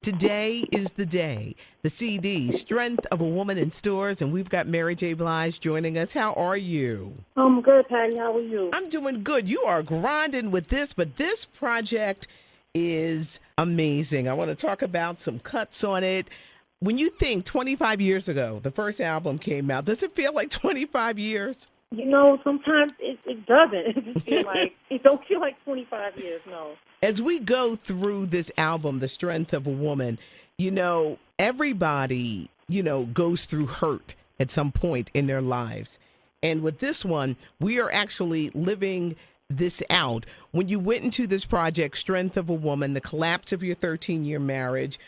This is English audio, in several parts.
Today is the day. The CD, Strength of a Woman in stores, and we've got Mary J. Blige joining us. How are you? I'm good, Patty. How are you? I'm doing good. You are grinding with this, but this project is amazing. I want to talk about some cuts on it. When you think 25 years ago, the first album came out, does it feel like 25 years? Sometimes it doesn't. It just feel like it don't feel like 25 years. No. As we go through this album, The Strength of a Woman, everybody, goes through hurt at some point in their lives. And with this one, we are actually living this out. When you went into this project, Strength of a Woman, the collapse of your 13-year marriage,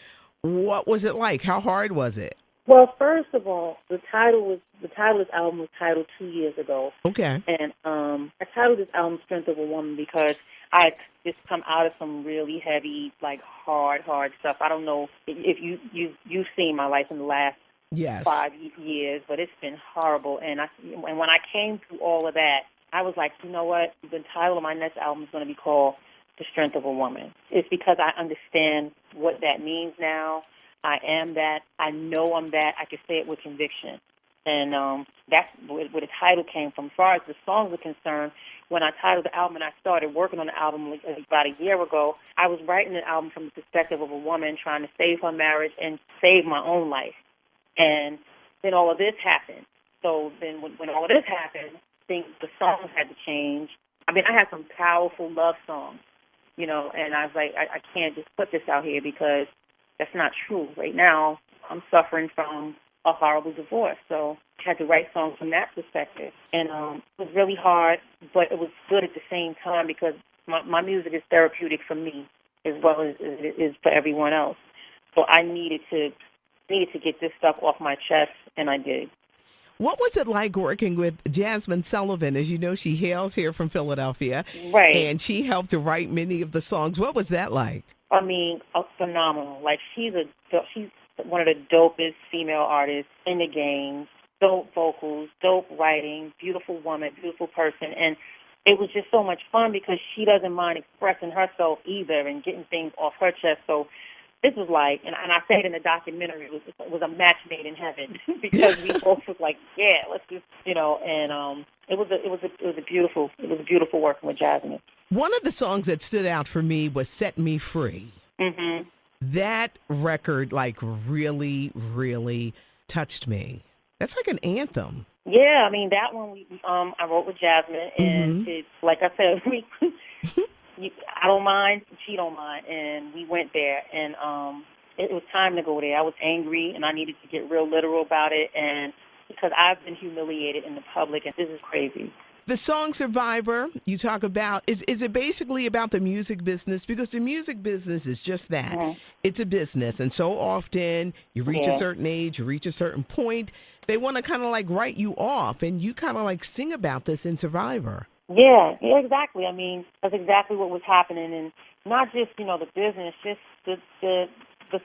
what was it like? How hard was it? Well, first of all, the title of this album was titled 2 years ago. Okay. And I titled this album Strength of a Woman because I had just come out of some really heavy, hard stuff. I don't know if you've seen my life in the last Yes. 5 years, but it's been horrible. And when I came through all of that, I was like, you know what? The title of my next album is going to be called The Strength of a Woman. It's because I understand what that means now. I am that. I know I'm that. I can say it with conviction. And that's where the title came from. As far as the songs are concerned, when I titled the album and I started working on the album about a year ago, I was writing the album from the perspective of a woman trying to save her marriage and save my own life. And then all of this happened. So then when all of this happened, the songs had to change. I mean, I had some powerful love songs, and I was like, I can't just put this out here because that's not true. Right now, I'm suffering from a horrible divorce, so I had to write songs from that perspective. And it was really hard, but it was good at the same time because my music is therapeutic for me as well as it is for everyone else. So I needed to get this stuff off my chest, and I did. What was it like working with Jazmine Sullivan? As you know, she hails here from Philadelphia. Right. And she helped to write many of the songs. What was that like? I mean, phenomenal. She's one of the dopest female artists in the game. Dope vocals, dope writing, beautiful woman, beautiful person. And it was just so much fun because she doesn't mind expressing herself either and getting things off her chest. So this was and I say it in the documentary, it was a match made in heaven because we both was like, yeah, let's just, and it was a beautiful working with Jazmine. One of the songs that stood out for me was "Set Me Free." Mm-hmm. That record, really, really touched me. That's like an anthem. Yeah, I mean that one I wrote with Jazmine, and it's like I said, I don't mind, she don't mind, and we went there, and it was time to go there. I was angry, and I needed to get real literal about it, and because I've been humiliated in the public, and this is crazy. The song Survivor, you talk about, is it basically about the music business? Because the music business is just that. Mm-hmm. It's a business. And so often you reach a certain age, you reach a certain point, they want to kind of write you off. And you kind of sing about this in Survivor. Yeah, exactly. I mean, that's exactly what was happening. And not just, the business, just the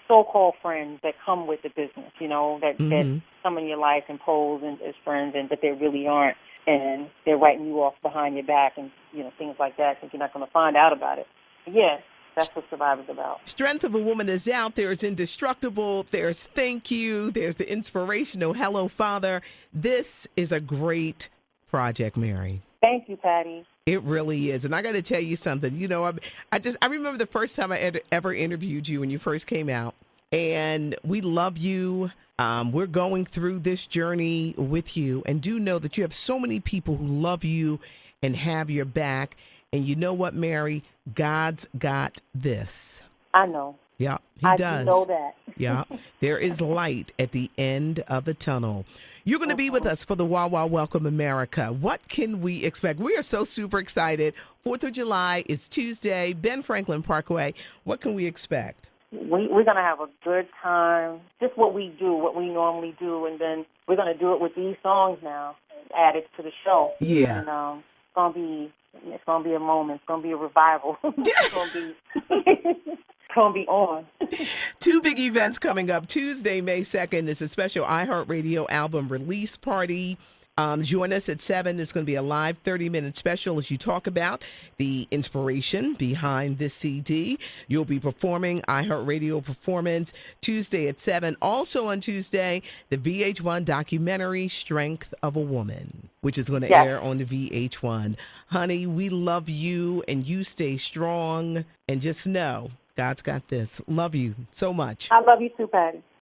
so-called friends that come with the business, that come in your life and pose as friends, and that they really aren't. And they're writing you off behind your back and, things like that, since you're not going to find out about it. Yeah, that's what Survivor's about. Strength of a Woman is out. There's Indestructible. There's Thank You. There's the inspirational Hello, Father. This is a great project, Mary. Thank you, Patty. It really is. And I got to tell you something. I remember the first time I ever interviewed you when you first came out. And we love you. We're going through this journey with you, and do know that you have so many people who love you and have your back. And you know what, Mary? God's got this. I know. Yeah, he does. I know that. Yeah, there is light at the end of the tunnel. You're going to be with us for the Wawa Welcome America. What can we expect? We are so super excited. 4th of July, it's Tuesday, Ben Franklin Parkway. What can we expect? We're going to have a good time, just what we do, what we normally do, and then we're going to do it with these songs now added to the show. Yeah. And it's going to be a moment. It's going to be a revival. It's going to be on. Two big events coming up. Tuesday, May 2nd is a special iHeartRadio album release party. Join us at 7. It's going to be a live 30-minute special as you talk about the inspiration behind this CD. You'll be performing iHeartRadio Performance Tuesday at 7. Also on Tuesday, the VH1 documentary Strength of a Woman, which is going to air on the VH1. Honey, we love you, and you stay strong, and just know God's got this. Love you so much. I love you too, Patty.